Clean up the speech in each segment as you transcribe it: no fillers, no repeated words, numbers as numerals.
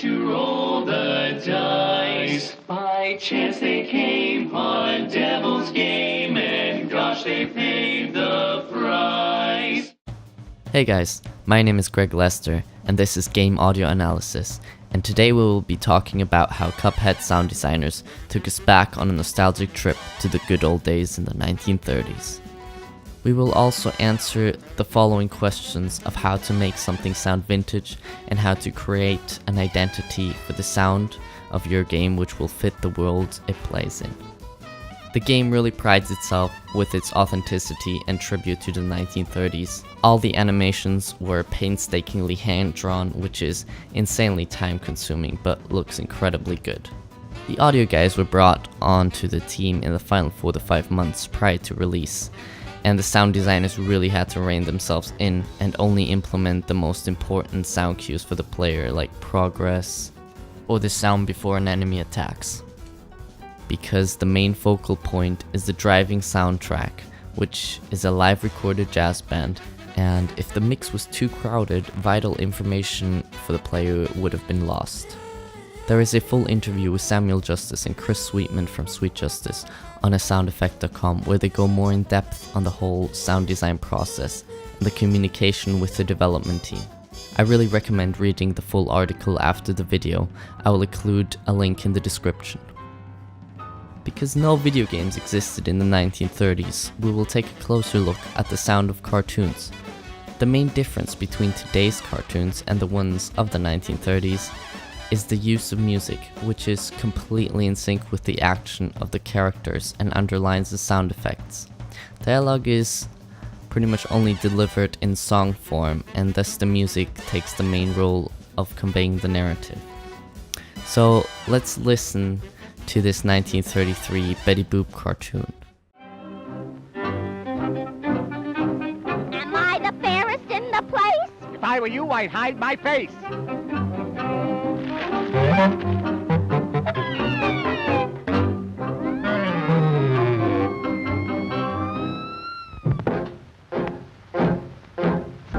to roll the dice. By chance they came on a devil's game, and gosh, they paid the price. Hey guys, my name is Greg Lester, and this is Game Audio Analysis, and today we will be talking about how Cuphead sound designers took us back on a nostalgic trip to the good old days in the 1930s. We will also answer the following questions of how to make something sound vintage and how to create an identity for the sound of your game which will fit the world it plays in. The game really prides itself with its authenticity and tribute to the 1930s. All the animations were painstakingly hand-drawn, which is insanely time-consuming but looks incredibly good. The audio guys were brought onto the team in the final 4 to 5 months prior to release, and the sound designers really had to rein themselves in and only implement the most important sound cues for the player, like progress or the sound before an enemy attacks. Because the main focal point is the driving soundtrack, which is a live recorded jazz band, and if the mix was too crowded, vital information for the player would have been lost. There is a full interview with Samuel Justice and Chris Sweetman from Sweet Justice on asoundeffect.com where they go more in depth on the whole sound design process and the communication with the development team. I really recommend reading the full article after the video. I will include a link in the description. Because no video games existed in the 1930s, we will take a closer look at the sound of cartoons. The main difference between today's cartoons and the ones of the 1930s is the use of music, which is completely in sync with the action of the characters and underlines the sound effects. Dialogue is pretty much only delivered in song form, and thus the music takes the main role of conveying the narrative. So let's listen to this 1933 Betty Boop cartoon. Am I the fairest in the place? If I were you, I'd hide my face.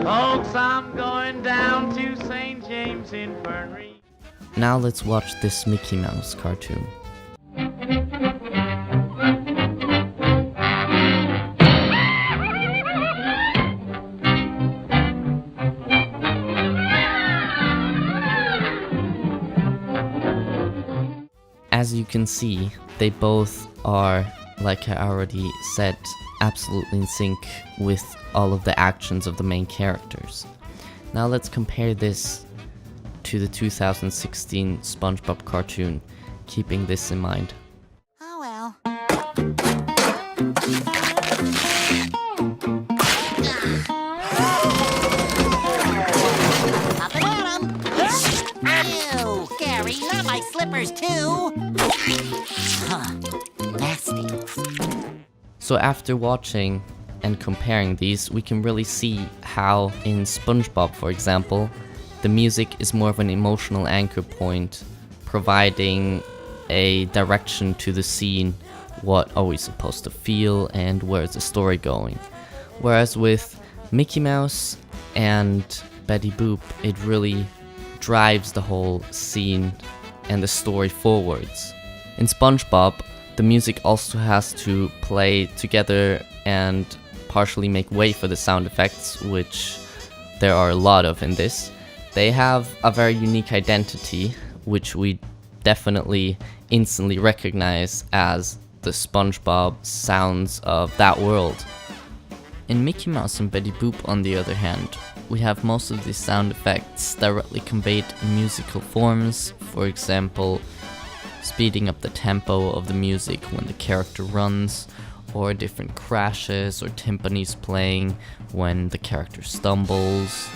Folks, I'm going down to St. James Infirmary. Now let's watch this Mickey Mouse cartoon. As you can see, they both are, like I already said, absolutely in sync with all of the actions of the main characters. Now let's compare this to the 2016 Spongebob Cartoon, keeping this in mind. Oh well. Up and at 'em. Ew, Gary, not my slippers too. Huh, nasty. So after watching and comparing these, we can really see how in SpongeBob, for example, the music is more of an emotional anchor point, providing a direction to the scene, what are we supposed to feel and where's the story going. Whereas with Mickey Mouse and Betty Boop, it really drives the whole scene and the story forwards. In SpongeBob, the music also has to play together and partially make way for the sound effects, which there are a lot of in this. They have a very unique identity, which we definitely instantly recognize as the SpongeBob sounds of that world. In Mickey Mouse and Betty Boop, on the other hand, we have most of these sound effects directly conveyed in musical forms, for example, speeding up the tempo of the music when the character runs, or different crashes or timpanis playing when the character stumbles,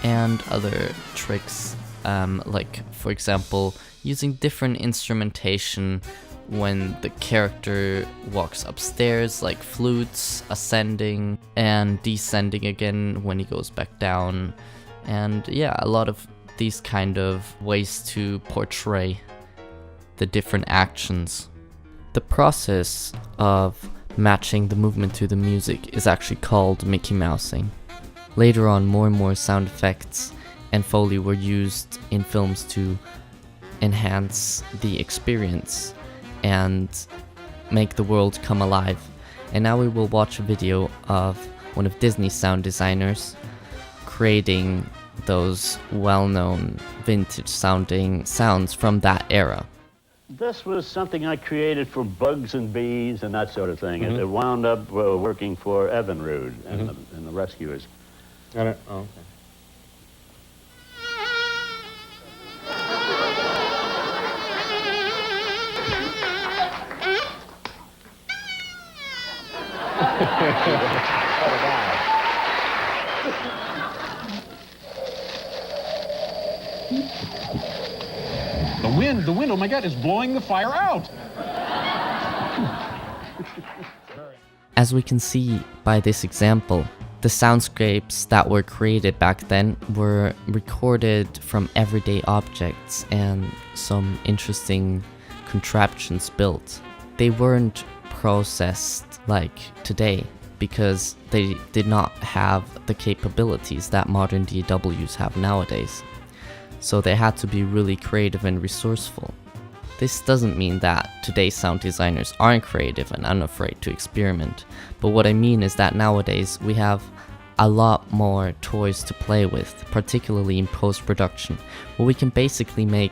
and other tricks, like for example using different instrumentation when the character walks upstairs, like flutes ascending and descending again when he goes back down, and yeah, a lot of these kind of ways to portray the different actions. The process of matching the movement to the music is actually called Mickey Mousing. Later on, more and more sound effects and foley were used in films to enhance the experience and make the world come alive. And now we will watch a video of one of Disney's sound designers creating those well-known vintage sounding sounds from that era. This was something I created for bugs and bees and that sort of thing. It wound up working for Evinrude and, the rescuers. Got it? Oh, okay. The wind, oh my God, is blowing the fire out. As we can see by this example, the soundscapes that were created back then were recorded from everyday objects and some interesting contraptions built. They weren't processed like today because they did not have the capabilities that modern DAWs have nowadays. So they had to be really creative and resourceful. This doesn't mean that today's sound designers aren't creative and unafraid to experiment, but what I mean is that nowadays we have a lot more toys to play with, particularly in post-production, where we can basically make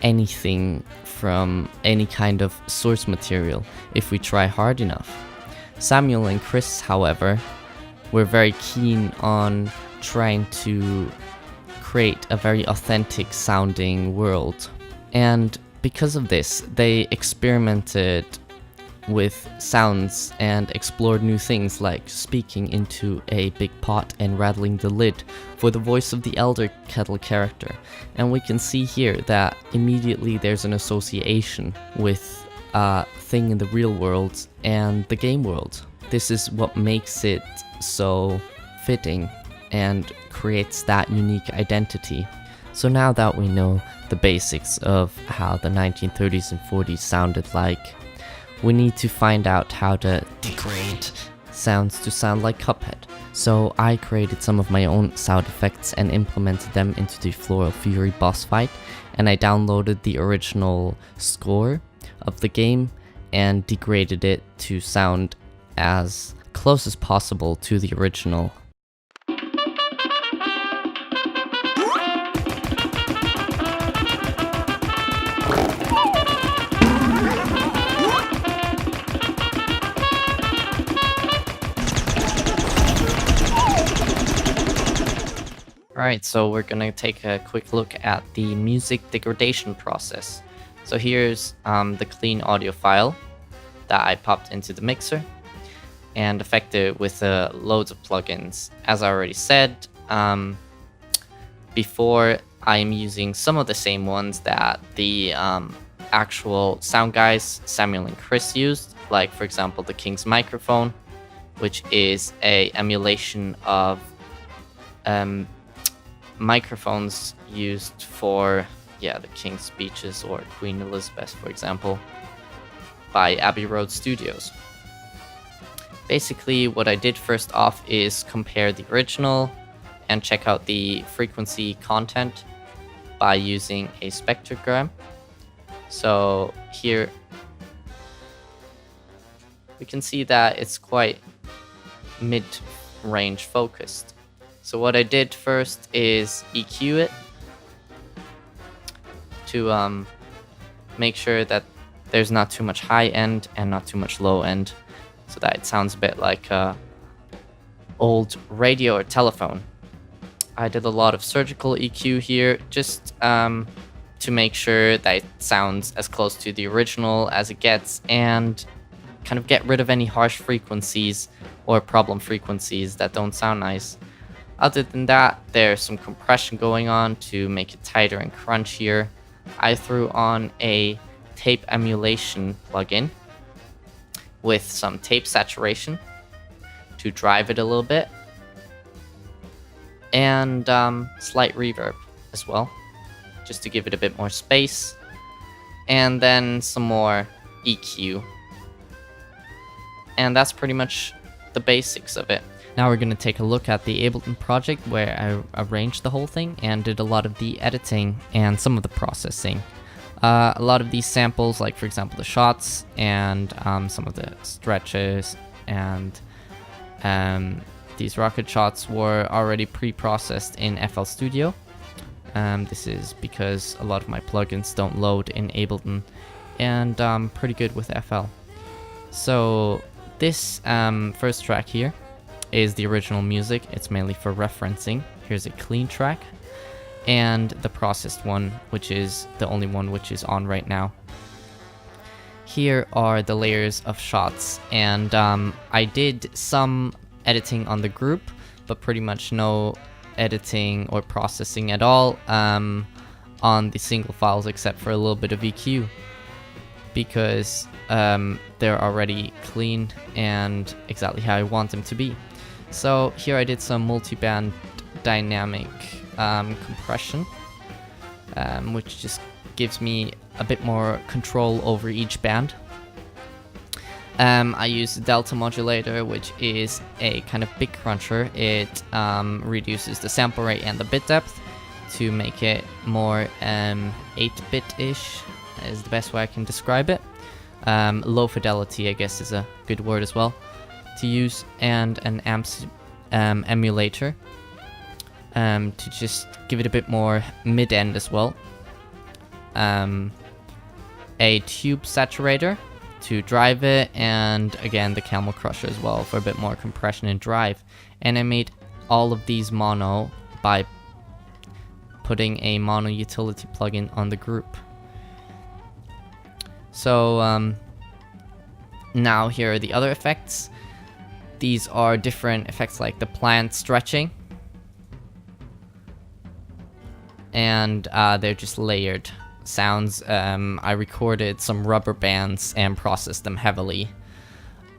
anything from any kind of source material if we try hard enough. Samuel and Chris, however, were very keen on trying to create a very authentic sounding world, and because of this, they experimented with sounds and explored new things like speaking into a big pot and rattling the lid for the voice of the elder kettle character. And we can see here that immediately there's an association with a thing in the real world and the game world. This is what makes it so fitting and creates that unique identity. So now that we know the basics of how the 1930s and 40s sounded like, we need to find out how to degrade sounds to sound like Cuphead. So I created some of my own sound effects and implemented them into the Floral Fury boss fight, and I downloaded the original score of the game and degraded it to sound as close as possible to the original. Alright, so we're gonna take a quick look at the music degradation process. So here's the clean audio file that I popped into the mixer and affected it with loads of plugins. As I already said before, I'm using some of the same ones that the actual sound guys Samuel and Chris used, like for example the King's microphone, which is a emulation of microphones used for the King's speeches or Queen Elizabeth, for example, by Abbey Road Studios. Basically what I did first off is compare the original and check out the frequency content by using a spectrogram. So here we can see that it's quite mid-range focused. So what I did first is EQ it to make sure that there's not too much high end and not too much low end, so that it sounds a bit like a old radio or telephone. I did a lot of surgical EQ here just to make sure that it sounds as close to the original as it gets and kind of get rid of any harsh frequencies or problem frequencies that don't sound nice. Other than that, there's some compression going on to make it tighter and crunchier. I threw on a tape emulation plugin with some tape saturation to drive it a little bit, and slight reverb as well, just to give it a bit more space, and then some more EQ. And that's pretty much the basics of it. Now we're going to take a look at the Ableton project where I arranged the whole thing and did a lot of the editing and some of the processing. A lot of these samples, like for example the shots and some of the stretches and these rocket shots, were already pre-processed in FL Studio. This is because a lot of my plugins don't load in Ableton, and I'm pretty good with FL. So this first track here is the original music. It's mainly for referencing. Here's a clean track, and the processed one, which is the only one which is on right now. Here are the layers of shots, and I did some editing on the group, but pretty much no editing or processing at all on the single files, except for a little bit of EQ, because they're already clean and exactly how I want them to be. So here I did some multi-band dynamic compression, which just gives me a bit more control over each band. I use a delta modulator, which is a kind of big cruncher. It reduces the sample rate and the bit depth to make it more 8-bit-ish, is the best way I can describe it. Low fidelity, I guess, is a good word as well to use, and an amps emulator to just give it a bit more mid-end as well. A tube saturator to drive it, and again the camel crusher as well for a bit more compression and drive. And I made all of these mono by putting a mono utility plugin on the group. So now here are the other effects. These are different effects like the plant stretching, and they're just layered sounds. I recorded some rubber bands and processed them heavily.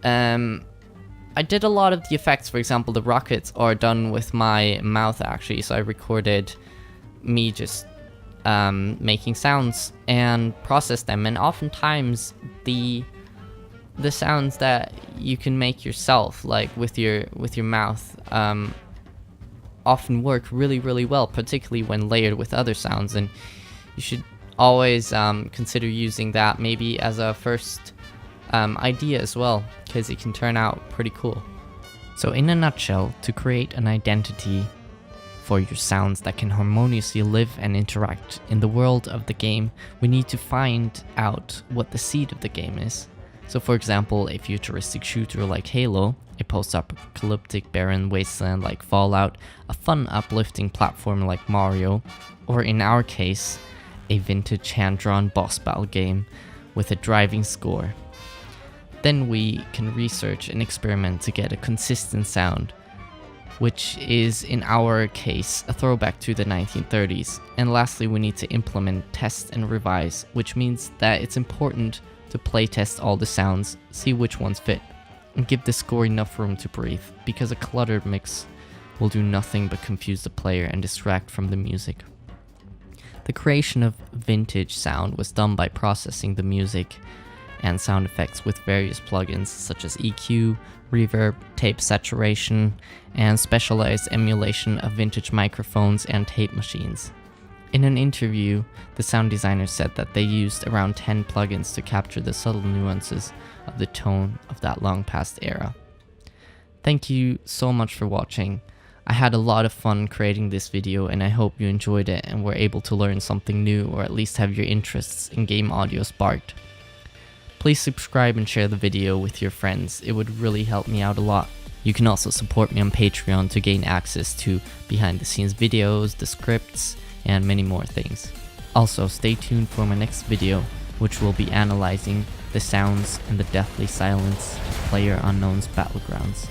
I did a lot of the effects. For example, the rockets are done with my mouth actually, so I recorded me just making sounds and processed them, and oftentimes the sounds that you can make yourself, like with your mouth, often work really well, particularly when layered with other sounds, and you should always consider using that maybe as a first idea as well, because it can turn out pretty cool. So in a nutshell, to create an identity for your sounds that can harmoniously live and interact in the world of the game, we need to find out what the seed of the game is. So for example, a futuristic shooter like Halo, a post-apocalyptic barren wasteland like Fallout, a fun uplifting platformer like Mario, or in our case, a vintage hand-drawn boss battle game with a driving score. Then we can research and experiment to get a consistent sound, which is in our case a throwback to the 1930s. And lastly, we need to implement, test and revise, which means that it's important to playtest all the sounds, see which ones fit, and give the score enough room to breathe, because a cluttered mix will do nothing but confuse the player and distract from the music. The creation of vintage sound was done by processing the music and sound effects with various plugins such as EQ, reverb, tape saturation, and specialized emulation of vintage microphones and tape machines. In an interview, the sound designer said that they used around 10 plugins to capture the subtle nuances of the tone of that long past era. Thank you so much for watching. I had a lot of fun creating this video, and I hope you enjoyed it and were able to learn something new, or at least have your interests in game audio sparked. Please subscribe and share the video with your friends. It would really help me out a lot. You can also support me on Patreon to gain access to behind the scenes videos, the scripts, and many more things. Also, stay tuned for my next video, which will be analyzing the sounds and the deathly silence of PlayerUnknown's Battlegrounds.